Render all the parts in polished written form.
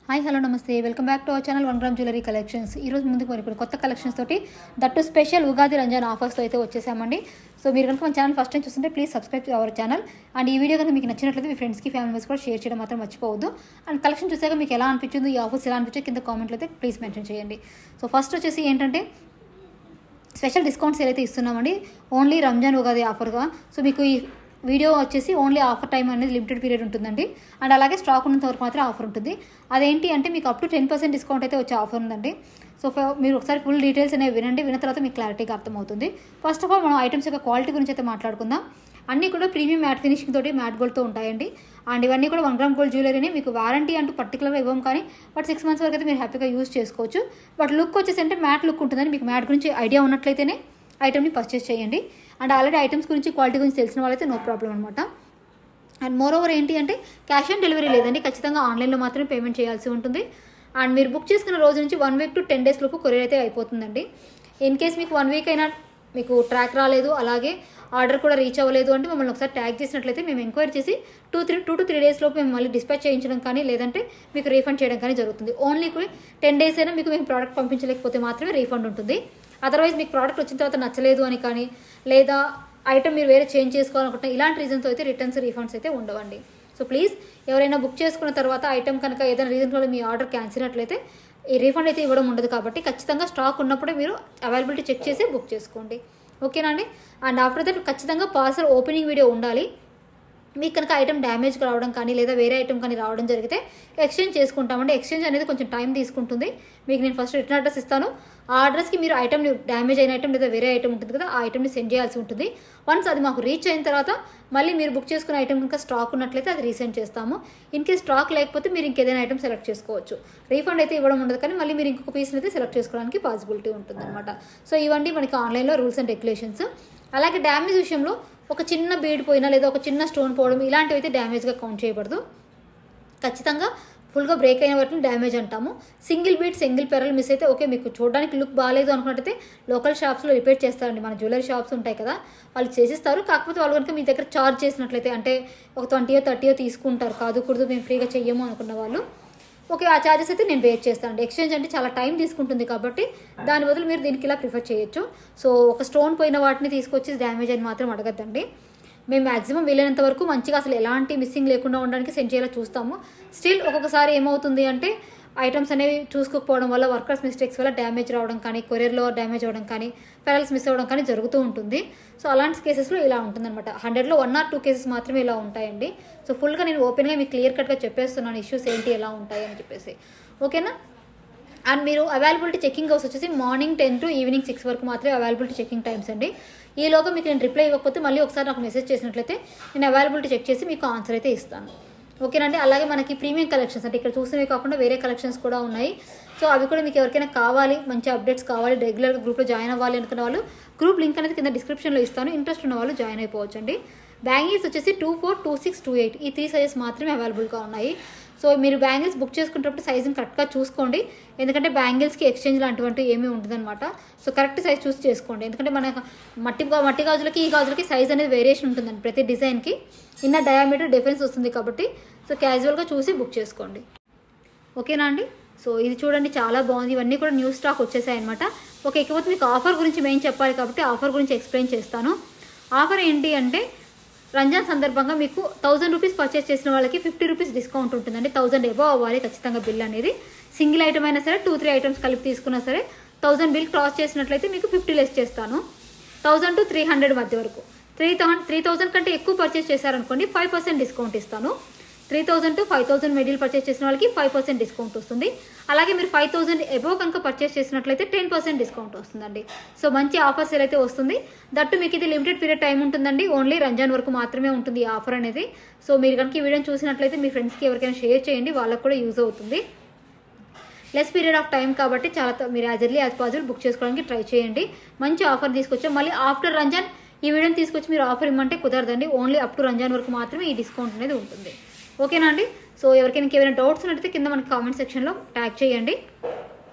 Hi hello నమస్తే, welcome back to our channel 1 gram jewellery collections. ఈరోజు ముందుకు మరి ఇప్పుడు కొత్త కలెక్షన్స్ తోటి దట్టు స్పెషల్ ఉగాది రంజాన్ ఆఫర్స్తో అయితే వచ్చేసామండి. సో మీరు కనుక మన ఛానల్ ఫస్ట్ టైం చూస్తుంటే please subscribe to our channel. And ఈ వీడియో కనుక మీకు నచ్చినట్లయితే మీ ఫ్రెండ్స్కి ఫ్యామిలీ మెంబర్స్ కూడా షేర్ చేయడం మాత్రం మర్చిపోవద్దు. అండ్ కలెక్షన్ చూసాక మీకు ఎలా అనిపించింది, ఈ ఆఫర్స్ ఎలా అనిపించింది కింద కామెంట్లో అయితే ప్లీజ్ మెన్షన్ చేయండి. సో ఫస్ట్ వచ్చేసి ఏంటంటే స్పెషల్ డిస్కౌంట్స్ ఏదైతే ఇస్తున్నామండి ఓన్లీ రంజాన్ ఉగాది ఆఫర్గా. సో మీకు ఈ వీడియో వచ్చేసి ఓన్లీ ఆఫర్ టైం అనేది లిమిటెడ్ పీరియడ్ ఉంటుందండి. అండ్ అలాగే స్టాక్ ఉన్నంత వరకు మాత్రం ఆఫర్ ఉంటుంది. అదేంటి అంటే మీకు అప్ టు 10% డిస్కౌంట్ అయితే వచ్చే ఆఫర్ ఉందండి. సో మీరు ఒకసారి ఫుల్ డీటెయిల్స్ అనేవి విన్న తర్వాత మీకు క్లారిటీగా అర్థమవుతుంది. ఫస్ట్ ఆఫ్ ఆల్ మనం ఐటమ్స్ యొక్క క్వాలిటీ గురించి అయితే మాట్లాడుకుందాం. అన్నీ కూడా ప్రీమియం మ్యాట్ ఫినిషింగ్ తోటి మ్యాట్ గోల్డ్తో ఉంటాయండి. అండ్ ఇవన్నీ కూడా 1 గ్రామ్ గోల్డ్ జ్యువెలరీని మీకు వారంటీ అంటూ పర్టికులర్గా ఇవ్వం, కానీ బట్ 6 months వరకు అయితే మీరు హ్యాపీగా యూజ్ చేసుకోవచ్చు. బట్ లుక్ వచ్చేసి అంటే మ్యాట్ లుక్ ఉంటుందని మీకు మ్యాట్ గురించి ఐడియా ఉన్నట్లయితేనే ఐటమ్ని పర్చేస్ చేయండి. అండ్ ఆల్రెడీ ఐటమ్స్ గురించి క్వాలిటీ గురించి తెలిసిన వాళ్ళైతే నో ప్రాబ్లం అనమాట. అండ్ మోర్ ఓవర్ ఏంటి అంటే క్యాష్ ఆన్ డెలివరీ లేదండి, ఖచ్చితంగా ఆన్లైన్లో మాత్రమే పేమెంట్ చేయాల్సి ఉంటుంది. అండ్ మీరు బుక్ చేసుకున్న రోజు నుంచి 1 week to 10 days లోపు కొరియర్ అయితే అయిపోతుందండి. ఇన్ కేస్ మీకు 1 week అయినా మీకు ట్రాక్ రాలేదు, అలాగే ఆర్డర్ కూడా రీచ్ అవ్వలేదు అంటే మమ్మల్ని ఒకసారి ట్యాగ్ చేసినట్లయితే మేము ఎంక్వైరీ చేసి 2 to 3 days లోపు మేము మళ్ళీ డిస్పాచ్ చేయించడం కానీ లేదంటే మీకు రీఫండ్ చేయడం కానీ జరుగుతుంది. ఓన్లీ 10 days అయినా మీకు మేము ప్రోడక్ట్ పంపించలేకపోతే మాత్రమే రీఫండ్ ఉంటుంది. అదర్వైజ్ మీకు ప్రోడక్ట్ వచ్చిన తర్వాత నచ్చలేదు అని కానీ లేదా ఐటమ్ మీరు వేరే చేంజ్ చేసుకోవాలనుకుంటే ఇలాంటి రీజన్తో అయితే రిటర్న్స్ రీఫండ్స్ అయితే ఉండవండి. సో ప్లీజ్ ఎవరైనా బుక్ చేసుకున్న తర్వాత ఐటమ్ కనుక ఏదైనా రీజన్ వల్ల మీ ఆర్డర్ క్యాన్సిల్ అయినట్లయితే ఈ రీఫండ్ అయితే ఇవ్వడం ఉండదు. కాబట్టి ఖచ్చితంగా స్టాక్ ఉన్నప్పుడే మీరు అవైలబిలిటీ చెక్ చేసి బుక్ చేసుకోండి, ఓకేనా అండి. అండ్ ఆఫ్టర్ దట్ ఖచ్చితంగా పార్సల్ ఓపెనింగ్ వీడియో ఉండాలి. మీకు కనుక ఐటమ్ డ్యామేజ్ రావడం కానీ లేదా వేరే ఐటమ్ కానీ రావడం జరిగితే ఎక్స్చేంజ్ చేసుకుంటామండి. ఎక్స్చేంజ్ అనేది కొంచెం టైం తీసుకుంటుంది. మీకు నేను ఫస్ట్ రిటర్న్ అడ్రస్ ఇస్తాను. ఆ అడ్రస్కి మీరు ఐటమ్ని డ్యామేజ్ అయిన ఐటమ్ లేదా వేరే ఐటమ్ ఉంటుంది కదా, ఆ ఐటమ్ని సెండ్ చేయాల్సి ఉంటుంది. వన్స్ అది మాకు రీచ్ అయిన తర్వాత మళ్ళీ మీరు బుక్ చేసుకున్న ఐటమ్ కనుక స్టాక్ ఉన్నట్లయితే అది రీసెండ్ చేస్తాము. ఇన్ కేస్ స్టాక్ లేకపోతే మీరు ఇంకేదైనా ఐటమ్ సెలెక్ట్ చేసుకోవచ్చు. రీఫండ్ అయితే ఇవ్వడం ఉండదు, కానీ మళ్ళీ మీరు ఇంకొక పీస్ని అయితే సెలెక్ట్ చేసుకోవడానికి పాసిబిలిటీ ఉంటుంది అనమాట. సో ఇవన్నీ మనకి ఆన్లైన్లో రూల్స్ అండ్ రెగ్యులేషన్స్. అలాగే డ్యామేజ్ విషయంలో ఒక చిన్న బీడ్ పోయినా లేదా ఒక చిన్న స్టోన్ పోవడం ఇలాంటివి అయితే డ్యామేజ్గా కౌంట్ చేయబడదు. ఖచ్చితంగా ఫుల్గా బ్రేక్ అయిన వాటిని డ్యామేజ్ అంటాము. Single beat single pearl miss అయితే ఓకే, మీకు చూడడానికి లుక్ బాగాలేదు అనుకున్నట్టయితే లోకల్ షాప్స్లో రిపేర్ చేస్తారండి. మన జ్యువెలరీ షాప్స్ ఉంటాయి కదా, వాళ్ళు చేసిస్తారు. కాకపోతే వాళ్ళు కనుక మీ దగ్గర ఛార్జ్ చేసినట్లయితే అంటే ఒక 20 or 30 తీసుకుంటారు. కాదు మేము ఫ్రీగా చెయ్యము అనుకున్న వాళ్ళు ఓకే, ఆ ఛార్జెస్ అయితే నేను బేర్ చేస్తాను. ఎక్స్చేంజ్ అంటే చాలా టైం తీసుకుంటుంది కాబట్టి దాని బదులు మీరు దీనికి ఇలా ప్రిఫర్ చేయొచ్చు. సో ఒక స్టోన్ పోయిన వాటిని తీసుకొచ్చి డ్యామేజ్ అని మాత్రం అడగద్దండి. మేము మ్యాక్సిమం వీలైనంత వరకు మంచిగా అసలు ఎలాంటి మిస్సింగ్ లేకుండా ఉండడానికి సెండ్ చేయాలో చూస్తాము. స్టిల్ ఒక్కొక్కసారి ఏమవుతుంది అంటే ఐటమ్స్ అనేవి చూసుకోకపోవడం వల్ల వర్కర్స్ మిస్టేక్స్ వల్ల డ్యామేజ్ రావడం కానీ కొరియర్లో డ్యామేజ్ అవ్వడం కానీ పెరల్స్ మిస్ అవ్వడం కానీ జరుగుతూ ఉంటుంది. సో అలాంటి కేసెస్లో ఇలా ఉంటుందన్నమాట. 100లో 1 or 2 cases మాత్రమే ఇలా ఉంటాయండి. సో ఫుల్గా నేను ఓపెన్గా మీకు క్లియర్ కట్గా చెప్పేస్తున్నాను ఇష్యూస్ ఏంటి ఎలా ఉంటాయి అని చెప్పేసి, ఓకేనా. అండ్ మీరు అవైలబిలిటీ చెకింగ్ అవర్స్ వచ్చేసి మార్నింగ్ 10 to evening 6 వరకు మాత్రమే అవైలబిలిటీ చెకింగ్ టైమ్స్ అండి. ఈలోగా మీకు నేను రిప్లై ఇవ్వకపోతే మళ్ళీ ఒకసారి నాకు మెసేజ్ చేసినట్లయితే నేను అవైలబిలిటీ చెక్ చేసి మీకు ఆన్సర్ అయితే ఇస్తాను, ఓకేనండి. అలాగే మనకి ప్రీమియం కలెక్షన్స్ అంటే ఇక్కడ చూసినవి కాకుండా వేరే కలెక్షన్స్ కూడా ఉన్నాయి. సో అవి కూడా మీకు ఎవరికైనా కావాలి, మంచి అప్డేట్స్ కావాలి, రెగ్యులర్గా గ్రూప్లో జాయిన్ అవ్వాలి అనుకున్న వాళ్ళు గ్రూప్ లింక్ అనేది కింద డిస్క్రిప్షన్లో ఇస్తాను. ఇంట్రెస్ట్ ఉన్న వాళ్ళు జాయిన్ అయిపోవచ్చు అండి. బ్యాంగిల్స్ వచ్చేసి 24, 26, 28 ఈ 3 సైజెస్ మాత్రమే అవైలబుల్గా ఉన్నాయి. సో మీరు బ్యాంగిల్స్ బుక్ చేసుకునేటప్పుడు సైజుని కరెక్ట్గా చూసుకోండి, ఎందుకంటే బ్యాంగిల్స్కి ఎక్స్చేంజ్ లాంటివంటూ ఏమీ ఉండదన్నమాట. సో కరెక్ట్ సైజ్ చూసి చేసుకోండి, ఎందుకంటే మన మట్టి గాజులకి ఈ గాజులకి సైజ్ అనేది వేరియేషన్ ఉంటుందండి. ప్రతి డిజైన్కి ఇన్న డయామీటర్ డిఫరెన్స్ వస్తుంది కాబట్టి సో క్యాజువల్గా చూసి బుక్ చేసుకోండి, ఓకేనా అండి. సో ఇది చూడండి చాలా బాగుంది. ఇవన్నీ కూడా న్యూ స్టాక్ వచ్చేసాయి అనమాట. ఓకే, ఇకపోతే మీకు ఆఫర్ గురించి మేము చెప్పాలి కాబట్టి ఆఫర్ గురించి ఎక్స్ప్లెయిన్ చేస్తాను. ఆఫర్ ఏంటి అంటే రంజాన్ సందర్భంగా మీకు 1000 rupees పర్చేస్ చేసిన వాళ్ళకి 50 rupees డిస్కౌంట్ ఉంటుందండి. 1000 అబవ్ అవ్వాలి ఖచ్చితంగా బిల్ అనేది. సింగిల్ ఐటమ్ అయినా సరే 2-3 items కలిపి తీసుకున్నా సరే 1000 బిల్ క్రాస్ చేసినట్లయితే మీకు 50 లెస్ చేస్తాను. 1000 to 300 మధ్య వరకు 3000 కంటే ఎక్కువ పర్చేస్ చేశారనుకోండి 5% డిస్కౌంట్ ఇస్తాను. 3000 to 5000 మిడిల్ పర్చేస్ చేసిన వాళ్ళకి 5% డిస్కౌంట్ వస్తుంది. అలాగే మీరు 5000 అబోవ్ కనుక పర్చేస్ చేసినట్లయితే 10% డిస్కౌంట్ వస్తుందండి. సో మంచి ఆఫర్స్ అయితే వస్తుంది. దట్టు మీకు ఇది లిమిటెడ్ పీరియడ్ టైం ఉంటుందండి. ఓన్లీ రంజాన్ వరకు మాత్రమే ఉంటుంది ఈ ఆఫర్ అనేది. సో మీరు కనుక ఈ వీడియోని చూసినట్లయితే మీ ఫ్రెండ్స్కి ఎవరికైనా షేర్ చేయండి, వాళ్ళకు కూడా యూజ్ అవుతుంది. లెస్ పీరియడ్ ఆఫ్ టైం కాబట్టి చాలా మీరు as early as possible book చేసుకోవడానికి ట్రై చేయండి. మంచి ఆఫర్ తీసుకొచ్చాం. మళ్ళీ ఆఫ్టర్ రంజాన్ ఈ వీడియోని తీసుకొచ్చి మీరు ఆఫర్ ఇవ్వమంటే కుదరదండి. ఓన్లీ అప్ టు రంజాన్ వరకు మాత్రమే ఈ డిస్కౌంట్ అనేది ఉంటుంది, ఓకేనా అండి. సో ఎవరికైనా ఇంకేమైనా డౌట్స్ ఉన్నట్టయితే కింద మనకి కామెంట్ సెక్షన్లో ట్యాగ్ చేయండి.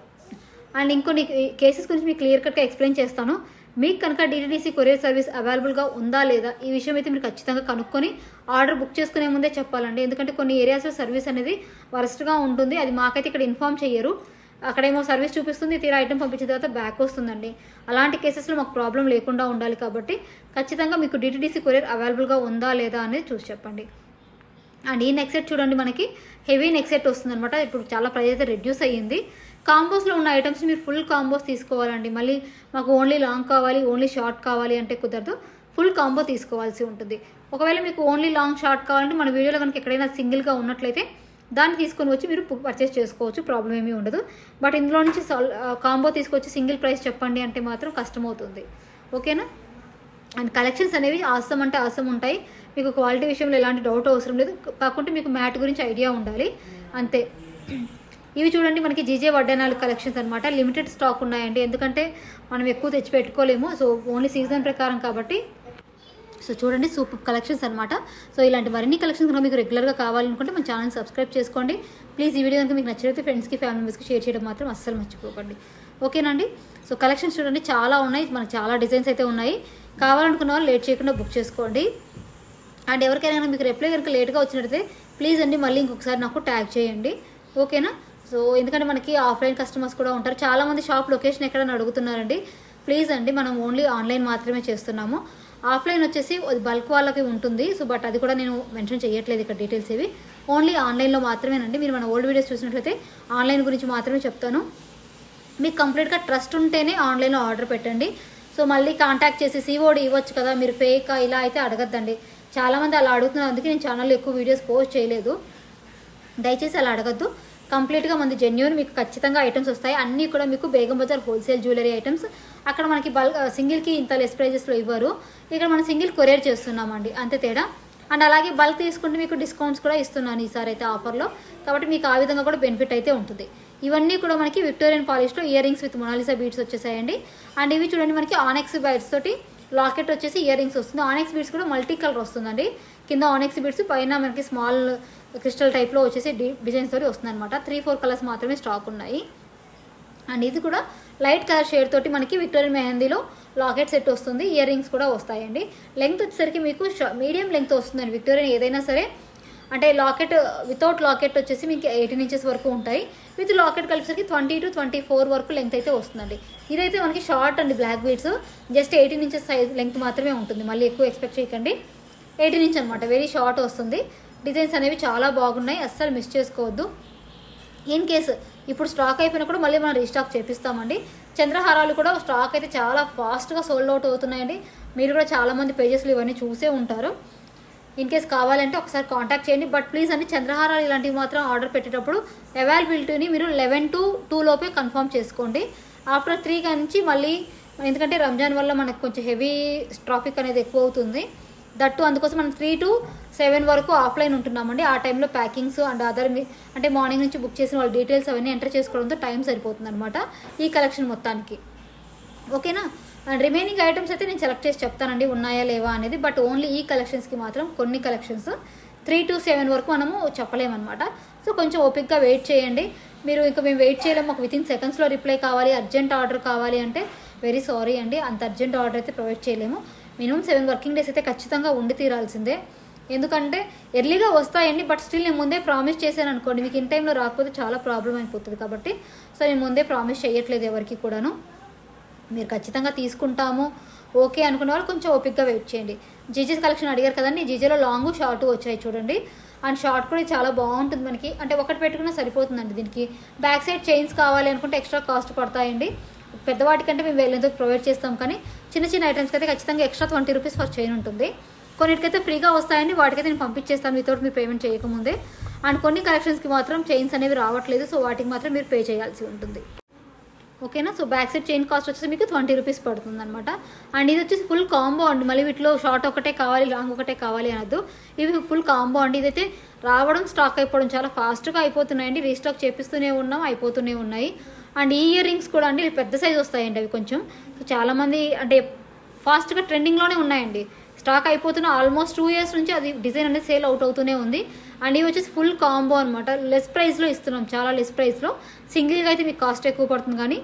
అండ్ ఇంకొన్ని కేసెస్ గురించి మీకు క్లియర్ కట్గా ఎక్స్ప్లెయిన్ చేస్తాను. మీకు కనుక DTDC కొరియర్ సర్వీస్ అవైలబుల్గా ఉందా లేదా ఈ విషయం అయితే మీరు ఖచ్చితంగా కనుక్కొని ఆర్డర్ బుక్ చేసుకునే ముందే చెప్పాలండి. ఎందుకంటే కొన్ని ఏరియాస్లో సర్వీస్ అనేది వరస్ట్గా ఉంటుంది. అది మాకైతే ఇక్కడ ఇన్ఫామ్ చేయరు. అక్కడేమో సర్వీస్ చూపిస్తుంది, తీరా ఐటమ్ పంపించిన తర్వాత బ్యాక్ వస్తుందండి. అలాంటి కేసెస్లో మాకు ప్రాబ్లం లేకుండా ఉండాలి కాబట్టి ఖచ్చితంగా మీకు డిటిడిసి కొరియర్ అవైలబుల్గా ఉందా లేదా అనేది చూసి చెప్పండి. అండ్ ఈ నెక్ సెట్ చూడండి, మనకి హెవీ నెక్ సెట్ వస్తుంది అనమాట. ఇప్పుడు చాలా ప్రైస్ అయితే రెడ్యూస్ అయ్యింది. కాంబోస్లో ఉన్న ఐటమ్స్ మీరు ఫుల్ కాంబోస్ తీసుకోవాలండి. మళ్ళీ మాకు ఓన్లీ లాంగ్ కావాలి, ఓన్లీ షార్ట్ కావాలి అంటే కుదరదు. ఫుల్ కాంబో తీసుకోవాల్సి ఉంటుంది. ఒకవేళ మీకు ఓన్లీ లాంగ్ షార్ట్ కావాలంటే మన వీడియోలో కనుక ఎక్కడైనా సింగిల్గా ఉన్నట్లయితే దాన్ని తీసుకొని వచ్చి మీరు పర్చేస్ చేసుకోవచ్చు, ప్రాబ్లం ఏమీ ఉండదు. బట్ ఇందులో నుంచి కాంబో తీసుకొచ్చి సింగిల్ ప్రైస్ చెప్పండి అంటే మాత్రం కష్టమవుతుంది. ఓకేనా? అండ్ కలెక్షన్స్ అనేవి ఆసం అంటే ఆసం ఉంటాయి. మీకు క్వాలిటీ విషయంలో ఎలాంటి డౌట్ అవసరం లేదు. కాకుంటే మీకు మ్యాట్ గురించి ఐడియా ఉండాలి అంతే. ఇవి చూడండి, మనకి జీజే వడ్డానాలు కలెక్షన్స్ అనమాట. లిమిటెడ్ స్టాక్ ఉన్నాయండి, ఎందుకంటే మనం ఎక్కువ తెచ్చి పెట్టుకోలేము. సో ఓన్లీ సీజన్ ప్రకారం కాబట్టి. సో చూడండి, సూపర్ కలెక్షన్స్ అనమాట. సో ఇలాంటి మరిన్ని కలెక్షన్స్ కనుక మీకు రెగ్యులర్గా కావాలనుకుంటే మన ఛానల్ సబ్స్క్రైబ్ చేసుకోండి ప్లీజ్. ఈ వీడియో కనుక మీకు నచ్చినట్లయితే ఫ్రెండ్స్కి, ఫ్యామిలీ మెంబర్స్కి షేర్ చేయడం మాత్రం అస్సలు మర్చిపోకండి. ఓకేనండి? సో కలెక్షన్స్ చూడండి, చాలా ఉన్నాయి. మనకు చాలా డిజైన్స్ అయితే ఉన్నాయి. కావాలనుకున్న వాళ్ళు లేట్ చేయకుండా బుక్ చేసుకోండి. అండ్ ఎవరికైనా మీకు రిప్లై కనుక లేట్గా వచ్చినట్లయితే ప్లీజ్ అండి మళ్ళీ ఇంకొకసారి నాకు ట్యాగ్ చేయండి. ఓకేనా? సో ఎందుకంటే మనకి ఆఫ్లైన్ కస్టమర్స్ కూడా ఉంటారు. చాలామంది షాప్ లొకేషన్ ఎక్కడైనా అడుగుతున్నారండి. ప్లీజ్ అండి, మనం ఓన్లీ ఆన్లైన్ మాత్రమే చేస్తున్నాము. ఆఫ్లైన్ వచ్చేసి బల్క్ వాళ్ళకి ఉంటుంది. సో బట్ అది కూడా నేను మెన్షన్ చేయట్లేదు ఇక్కడ డీటెయిల్స్ ఇవి. ఓన్లీ ఆన్లైన్లో మాత్రమేనండి. మీరు మన ఓల్డ్ వీడియోస్ చూసినట్లయితే ఆన్లైన్ గురించి మాత్రమే చెప్తాను. మీకు కంప్లీట్గా ట్రస్ట్ ఉంటేనే ఆన్లైన్లో ఆర్డర్ పెట్టండి. సో మళ్ళీ కాంటాక్ట్ చేసి సిఓడి ఇవ్వచ్చు కదా, మీరు ఫేకా ఇలా అయితే అడగద్దండి. చాలామంది అలా అడుగుతున్నారు, అందుకే నేను ఛానల్లో ఎక్కువ వీడియోస్ పోస్ట్ చేయలేదు. దయచేసి అలా అడగద్దు. కంప్లీట్గా మంది జెన్యూన్, మీకు ఖచ్చితంగా ఐటమ్స్ వస్తాయి. అన్నీ కూడా మీకు Begum Bazaar wholesale jewellery items. అక్కడ మనకి సింగిల్కి ఇంత లెస్ ప్రైజెస్లో ఇవ్వరు. ఇక్కడ మనం సింగిల్ కొరియర్ చేస్తున్నామండి, అంతే తేడా. అండ్ అలాగే బల్క్ తీసుకుంటే మీకు డిస్కౌంట్స్ కూడా ఇస్తున్నాను ఈసారి అయితే ఆఫర్లో. కాబట్టి మీకు ఆ విధంగా కూడా బెనిఫిట్ అయితే ఉంటుంది. ఇవన్నీ కూడా మనకి విక్టోరియన్ పాలిష్లో earrings with Mona Lisa beads వచ్చేసాయండి. అండ్ ఇవి చూడండి, మనకి ఆనెక్స్ బైడ్స్ తోటి లాకెట్ వచ్చేసి ఇయర్ రింగ్స్ వస్తుంది. ఆనెక్స్ బీడ్స్ కూడా మల్టీ కలర్ వస్తుందండి. కింద ఆనెక్స్ బీడ్స్, పైన మనకి స్మాల్ క్రిస్టల్ టైప్లో వచ్చేసి డిజైన్స్ తోటి వస్తుంది అనమాట. 3-4 కలర్స్ మాత్రమే స్టాక్ ఉన్నాయి. అండ్ ఇది కూడా లైట్ కలర్ షేడ్ తోటి మనకి విక్టోరియన్ మెహందీలో లాకెట్ సెట్ వస్తుంది. ఇయర్ రింగ్స్ కూడా వస్తాయండి. లెంగ్త్ వచ్చేసరికి మీకు మీడియం లెంగ్త్ వస్తుందండి. విక్టోరియన్ ఏదైనా సరే, అంటే లాకెట్ వితౌట్ లాకెట్ వచ్చేసి మీకు 18 ఇంచెస్ వరకు ఉంటాయి. విత్ లాకెట్ కలిపేసరికి 20 to 24 వరకు లెంగ్త్ అయితే వస్తుందండి. ఇదైతే మనకి షార్ట్ అండి, black beads just 18 inches size length మాత్రమే ఉంటుంది. మళ్ళీ ఎక్కువ ఎక్స్పెక్ట్ చేయకండి. 18 ఇంచ్ అనమాట, వెరీ షార్ట్ వస్తుంది. డిజైన్స్ అనేవి చాలా బాగున్నాయి, అస్సలు మిస్ చేసుకోవద్దు. ఇన్ కేసు ఇప్పుడు స్టాక్ అయిపోయినా కూడా మళ్ళీ మనం రీస్టాక్ చేపిస్తామండి. చంద్రహారాలు కూడా స్టాక్ అయితే చాలా ఫాస్ట్గా సోల్డ్ అవుట్ అవుతున్నాయండి. మీరు కూడా చాలామంది పేజెస్లు ఇవన్నీ చూసే ఉంటారు. ఇన్ కేస్ కావాలంటే ఒకసారి కాంటాక్ట్ చేయండి. బట్ ప్లీజ్ అండి, చంద్రహారాలు ఇలాంటివి మాత్రం ఆర్డర్ పెట్టేటప్పుడు అవైలబిలిటీని మీరు 11 to 2 లోపే కన్ఫర్మ్ చేసుకోండి. ఆఫ్టర్ 3 నుంచి మళ్ళీ, ఎందుకంటే రంజాన్ వల్ల మనకు కొంచెం హెవీ ట్రాఫిక్ అనేది ఎక్కువ అవుతుంది. దట్టు అందుకోసం మనం 3 to 7 వరకు ఆఫ్లైన్ ఉంటున్నామండి. ఆ టైంలో ప్యాకింగ్స్ అండ్ అదర్ అంటే మార్నింగ్ నుంచి బుక్ చేసిన వాళ్ళ డీటెయిల్స్ అవన్నీ ఎంటర్ చేసుకోవడంతో టైం సరిపోతుంది అనమాట ఈ కలెక్షన్ మొత్తానికి. ఓకేనా? అండ్ రిమైనింగ్ ఐటమ్స్ అయితే నేను సెలెక్ట్ చేసి చెప్తానండి ఉన్నాయా లేవా అనేది. బట్ ఓన్లీ ఈ కలెక్షన్స్కి మాత్రం కొన్ని కలెక్షన్స్ 3 to 7 వరకు మనము చెప్పలేమన్నమాట. సో కొంచెం ఓపిక్గా వెయిట్ చేయండి. మీరు ఇంకా మేము వెయిట్ చేయలేము, మాకు వితిన్ సెకండ్స్లో రిప్లై కావాలి, అర్జెంట్ ఆర్డర్ కావాలి అంటే వెరీ సారీ అండి, అంత అర్జెంట్ ఆర్డర్ అయితే ప్రొవైడ్ చేయలేము. మినిమం 7 వర్కింగ్ డేస్ అయితే ఖచ్చితంగా ఉండి తీరాల్సిందే. ఎందుకంటే ఎర్లీగా వస్తాయండి, బట్ స్టిల్ నేను ముందే ప్రామిస్ చేశాను అనుకోండి, మీకు ఇన్ టైంలో రాకపోతే చాలా ప్రాబ్లం అయిపోతుంది. కాబట్టి సో నేను ముందే ప్రామిస్ చేయట్లేదు ఎవరికి కూడాను. మీరు ఖచ్చితంగా తీసుకుంటాము ఓకే అనుకున్న వాళ్ళు కొంచెం ఓపిక్గా వెయిట్ చేయండి. జీజీస్ కలెక్షన్ అడిగారు కదండి, జీజీలో లాంగ్ షార్ట్ వచ్చాయి చూడండి. అండ్ షార్ట్ కూడా చాలా బాగుంటుంది మనకి, అంటే ఒకటి పెట్టుకున్నా సరిపోతుందండి. దీనికి బ్యాక్ సైడ్ చైన్స్ కావాలి అనుకుంటే ఎక్స్ట్రా కాస్ట్ పడతాయండి. పెద్దవాటికంటే మేము వెళ్ళేందుకు ప్రొవైడ్ చేస్తాం, కానీ చిన్న చిన్న ఐటమ్స్కి అయితే ఖచ్చితంగా ఎక్స్ట్రా 20 రూపీస్ ఫస్ట్ చైన్ ఉంటుంది. కొన్నిటికైతే ఫ్రీగా వస్తాయండి, వాటికైతే నేను పంపించేస్తాను వితౌట్ మీరు పేమెంట్ చేయకముందే. అండ్ కొన్ని కలెక్షన్స్కి మాత్రం చైన్స్ అనేవి రావట్లేదు, సో వాటికి మాత్రం మీరు పే చేయాల్సి ఉంటుంది. ఓకేనా? So back side chain cost వచ్చేసి మీకు 20 రూపీస్ పడుతుంది అనమాట. అండ్ ఇది వచ్చేసి ఫుల్ కాంబో అండి. మళ్ళీ వీటిలో షార్ట్ ఒకటే కావాలి, లాంగ్ ఒకటే కావాలి అనద్దు. ఇవి ఫుల్ కాంబో అండి. ఇదైతే రావడం, స్టాక్ అయిపోవడం చాలా ఫాస్ట్గా అయిపోతున్నాయండి. రీస్టాక్ చేపిస్తూనే ఉన్నాం, అయిపోతూనే ఉన్నాయి. అండ్ ఈ ఇయర్ రింగ్స్ కూడా అండి పెద్ద సైజ్ వస్తాయండి అవి కొంచెం. సో చాలామంది అంటే ఫాస్ట్గా ట్రెండింగ్లోనే ఉన్నాయండి. స్టాక్ అయిపోతున్న ఆల్మోస్ట్ 2 years నుంచి అది డిజైన్ అనేది సేల్ అవుట్ అవుతూనే ఉంది. అండ్ ఇవి వచ్చేసి ఫుల్ కాంబో అనమాట. లెస్ ప్రైస్లో ఇస్తున్నాం, చాలా లెస్ ప్రైస్లో. సింగిల్గా అయితే మీకు కాస్ట్ ఎక్కువ పడుతుంది, కానీ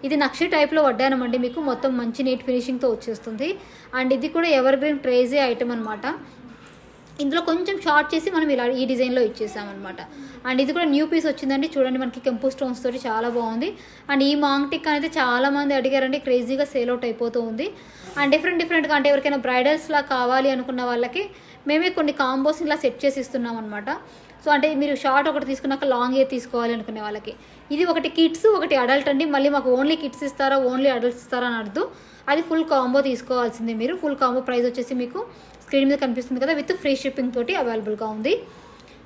ఇది నక్షి టైప్లో వడ్డానమండి. మీకు మొత్తం మంచి నీట్ ఫినిషింగ్తో వచ్చేస్తుంది. అండ్ ఇది కూడా ఎవర్ గ్రీన్ క్రేజీ ఐటమ్ అనమాట. ఇందులో కొంచెం షార్ట్ చేసి మనం ఇలా ఈ డిజైన్లో ఇచ్చేసామన్నమాట. అండ్ ఇది కూడా న్యూ పీస్ వచ్చిందండి. చూడండి మనకి కెంపు స్టోన్స్ తోటి చాలా బాగుంది. అండ్ ఈ మాంగ్ టిక్ అనేది చాలామంది అడిగారండి, క్రేజీగా సేల్ అవుట్ అయిపోతూ ఉంది. అండ్ డిఫరెంట్గా అంటే ఎవరికైనా బ్రైడల్స్లా కావాలి అనుకున్న వాళ్ళకి మేమే కొన్ని కాంబోస్ ఇలా సెట్ చేసి ఇస్తున్నాం అనమాట. సో అంటే మీరు షార్ట్ ఒకటి తీసుకున్నాక లాంగ్ ఏ తీసుకోవాలి అనుకునే వాళ్ళకి ఇది ఒకటి కిడ్స్ ఒకటి అడల్ట్ అండి. మళ్ళీ మాకు ఓన్లీ కిడ్స్ ఇస్తారా ఓన్లీ అడల్ట్స్ ఇస్తారా అని అర్థం. అది ఫుల్ కాంబో తీసుకోవాల్సిందే మీరు. ఫుల్ కాంబో ప్రైస్ వచ్చేసి మీకు స్క్రీన్ మీద కనిపిస్తుంది కదా, విత్ ఫ్రీ షిప్పింగ్ తోటి అవైలబుల్గా ఉంది.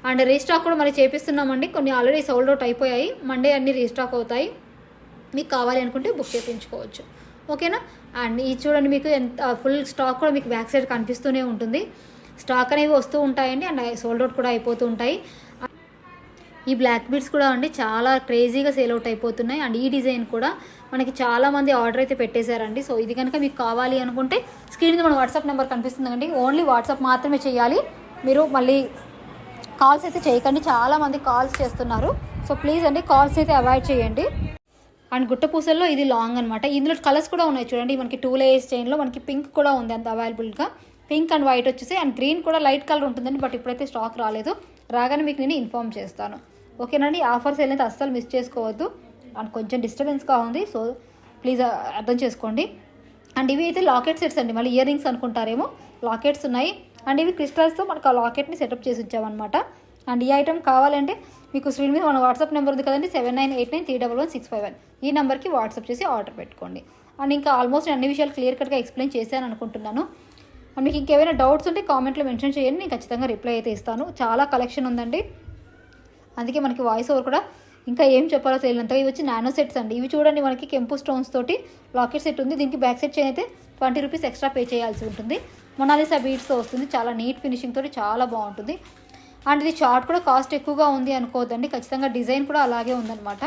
అండ్ రీస్టాక్ కూడా మళ్ళీ చేపిస్తున్నామండి. కొన్ని ఆల్రెడీ సోల్డ్ అవుట్ అయిపోయాయి, మండే అన్నీ రీస్టాక్ అవుతాయి. మీకు కావాలి అనుకుంటే బుక్ చేయించుకోవచ్చు, ఓకేనా. అండ్ ఇది చూడండి మీకు ఎంత ఫుల్ స్టాక్ కూడా మీకు బ్యాక్ సైడ్ కనిపిస్తూనే ఉంటుంది. స్టాక్ అనేవి వస్తూ ఉంటాయండి అండ్ సోల్డ్ అవుట్ కూడా అయిపోతూ ఉంటాయి. ఈ బ్లాక్ బీడ్స్ కూడా అండి చాలా క్రేజీగా సేల్ అవుట్ అయిపోతున్నాయి. అండ్ ఈ డిజైన్ కూడా మనకి చాలామంది ఆర్డర్ అయితే పెట్టేశారండి. సో ఇది కనుక మీకు కావాలి అనుకుంటే స్క్రీన్ మీద మన వాట్సాప్ నెంబర్ కనిపిస్తుందండి. ఓన్లీ వాట్సాప్ మాత్రమే చేయాలి, మీరు మళ్ళీ కాల్స్ అయితే చేయకండి. చాలామంది కాల్స్ చేస్తున్నారు, సో ప్లీజ్ అండి కాల్స్ అయితే అవాయిడ్ చేయండి. అండ్ గుట్ట పూసల్లో ఇది లాంగ్ అనమాట. ఇందులో కలర్స్ కూడా ఉన్నాయి చూడండి. మనకి 2 లేయర్స్ చైన్లో మనకి పింక్ కూడా ఉంది అంత అవైలబుల్గా. పింక్ అండ్ వైట్ వచ్చేసి అండ్ గ్రీన్ కూడా లైట్ కలర్ ఉంటుందండి. బట్ ఇప్పుడైతే స్టాక్ రాలేదు, రాగానే మీకు నేను ఇన్ఫామ్ చేస్తాను, ఓకేనండి. ఆఫర్స్ అయితే అస్సలు మిస్ చేసుకోవద్దు. అండ్ కొంచెం డిస్టర్బెన్స్గా ఉంది, సో ప్లీజ్ అర్థం చేసుకోండి. అండ్ ఇవి అయితే లాకెట్ సెట్స్ అండి, మళ్ళీ ఇయర్ రింగ్స్ అనుకుంటారేమో, లాకెట్స్ ఉన్నాయి. అండ్ ఇవి క్రిస్టల్స్తో మనకు ఆ లాకెట్ని సెటప్ చేసి ఉంచామన్నమాట. అండ్ ఈ ఐటమ్ కావాలంటే మీకు స్క్రీన్ మీద మన వాట్సాప్ నెంబర్ ఉంది కదండి, 7989311651. ఈ నెంబర్కి వాట్సాప్ చేసి ఆర్డర్ పెట్టుకోండి. అండ్ ఇంకా ఆల్మోస్ట్ అన్ని విషయాలు క్లియర్ కట్గా ఎక్స్ప్లెయిన్ చేశాను అనుకుంటున్నాను. అండ్ మీకు ఇంకేమైనా డౌట్స్ ఉంటే కామెంట్లో మెన్షన్ చేయండి, నేను ఖచ్చితంగా రిప్లై అయితే ఇస్తాను. చాలా కలెక్షన్ ఉందండి, అందుకే మనకి వాయిస్ ఓవర్ కూడా ఇంకా ఏం చెప్పాలో తెలియనంతగా. ఇవి వచ్చి నానో సెట్స్ అండి. ఇవి చూడండి మనకి కెంపు స్టోన్స్ తోటి లాకెట్ సెట్ ఉంది. దీనికి బ్యాక్ సెట్ చైన్ అయితే 20 రూపీస్ ఎక్స్ట్రా పే చేయాల్సి ఉంటుంది. మొనాలిసా బీడ్స్తో వస్తుంది, చాలా నీట్ ఫినిషింగ్ తోటి చాలా బాగుంటుంది. అండ్ ఇది చార్ట్ కూడా కాస్ట్ ఎక్కువగా ఉంది అనుకోవద్దండి, ఖచ్చితంగా డిజైన్ కూడా అలాగే ఉందన్నమాట.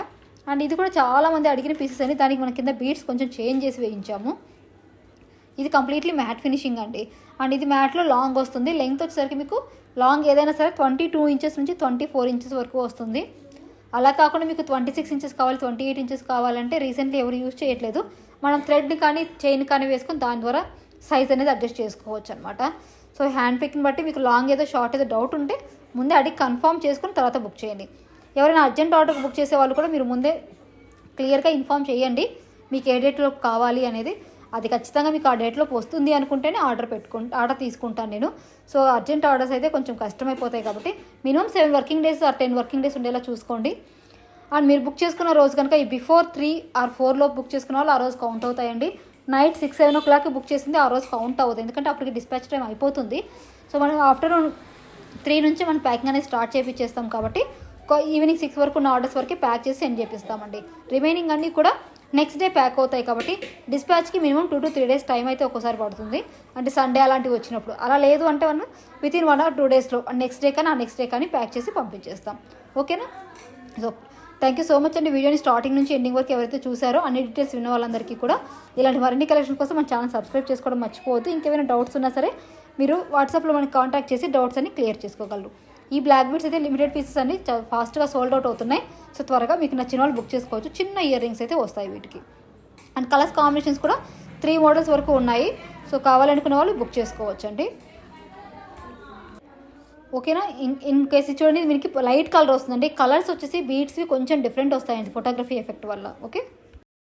అండ్ ఇది కూడా చాలామంది అడిగిన పీసెస్ అని, దానికి మన కింద బీడ్స్ కొంచెం చేంజ్ చేసి వేయించాము. ఇది కంప్లీట్లీ మ్యాట్ ఫినిషింగ్ అండి. అండ్ ఇది మ్యాట్లో లాంగ్ వస్తుంది. లెంగ్త్ వచ్చేసరికి మీకు లాంగ్ ఏదైనా సరే 22 ఇంచెస్ నుంచి 24 ఇంచెస్ వరకు వస్తుంది. అలా కాకుండా మీకు 26 ఇంచెస్ కావాలి, 28 ఇంచెస్ కావాలంటే రీసెంట్లీ ఎవరు యూజ్ చేయట్లేదు. మనం థ్రెడ్ని కానీ చైన్ కానీ వేసుకొని దాని ద్వారా సైజ్ అనేది అడ్జస్ట్ చేసుకోవచ్చు అనమాట. సో హ్యాండ్ పిక్ని బట్టి మీకు లాంగ్ ఏదో షార్ట్ ఏదో డౌట్ ఉంటే ముందే అడిగి కన్ఫర్మ్ చేసుకుని తర్వాత బుక్ చేయండి. ఎవరైనా అర్జెంట్ ఆర్డర్ బుక్ చేసే వాళ్ళు కూడా మీరు ముందే క్లియర్గా ఇన్ఫామ్ చేయండి మీకు ఏ డేట్లో కావాలి అనేది. అది ఖచ్చితంగా మీకు ఆ డేట్లోకి వస్తుంది అనుకుంటేనే ఆర్డర్ తీసుకుంటాను నేను. సో అర్జెంట్ ఆర్డర్స్ అయితే కొంచెం కష్టమైపోతాయి కాబట్టి minimum 7 working days or 10 working days ఉండేలా చూసుకోండి. అండ్ మీరు బుక్ చేసుకున్న రోజు కనుక ఈ బిఫోర్ 3 or 4 లోపు బుక్ చేసుకున్న వాళ్ళు ఆ రోజు కౌంట్ అవుతాయండి. నైట్ 6-7 o'clock బుక్ చేసింది ఆ రోజు కౌంట్ అవ్వదు, ఎందుకంటే అప్పటికి డిస్పాచ్ టైం అయిపోతుంది. సో మనం ఆఫ్టర్నూన్ 3 నుంచి మనం ప్యాకింగ్ అనేది స్టార్ట్ చేయించేస్తాం కాబట్టి ఈవినింగ్ 6 వరకు ఉన్న ఆర్డర్స్ వరకు ప్యాక్ చేసి సెండ్ చేపిస్తామండి. రిమైనింగ్ అన్నీ కూడా నెక్స్ట్ డే ప్యాక్ అవుతాయి కాబట్టి డిస్పాచ్కి మినిమం 2 to 3 days టైం అయితే ఒక్కోసారి పడుతుంది. అంటే సండే అలాంటివి వచ్చినప్పుడు, అలా లేదు అంటే మనం వితిన్ 1 or 2 daysలో నెక్స్ట్ డే కానీ ఆ నెక్స్ట్ డే కానీ ప్యాక్ చేసి పంపించేస్తాం, ఓకేనా. So thank you so much అండి. వీడియోని స్టార్టింగ్ నుంచి ఎండింగ్ వరకు ఎవరైతే చూసారో అన్ని డీటెయిల్స్ విన్న వాళ్ళందరికీ కూడా ఇలాంటి మరిన్ని కలెక్షన్ కోసం మన ఛానల్ సబ్స్క్రైబ్ చేసుకోవడం మర్చిపోవద్దు. ఇంకేమైనా డౌట్స్ ఉన్నా సరే మీరు వాట్సాప్లో మనకి కాంటాక్ట్ చేసి డౌట్స్ అన్ని క్లియర్ చేసుకోగలరు. ఈ బ్లాక్ బీడ్స్ అయితే లిమిటెడ్ పీసెస్ అన్ని ఫాస్ట్గా సోల్డ్ అవుట్ అవుతున్నాయి. సో త్వరగా మీకు నచ్చిన వాళ్ళు బుక్ చేసుకోవచ్చు. చిన్న ఇయర్ రింగ్స్ అయితే వస్తాయి వీటికి. అండ్ కలర్స్ కాంబినేషన్స్ కూడా 3 మోడల్స్ వరకు ఉన్నాయి. సో కావాలనుకునే వాళ్ళు బుక్ చేసుకోవచ్చు అండి, ఓకేనా. ఇన్ కేసు చూడండి మీకు లైట్ కలర్ వస్తుందండి. కలర్స్ వచ్చేసి బీడ్స్వి కొంచెం డిఫరెంట్ వస్తాయండి ఫోటోగ్రఫీ ఎఫెక్ట్ వల్ల, ఓకే.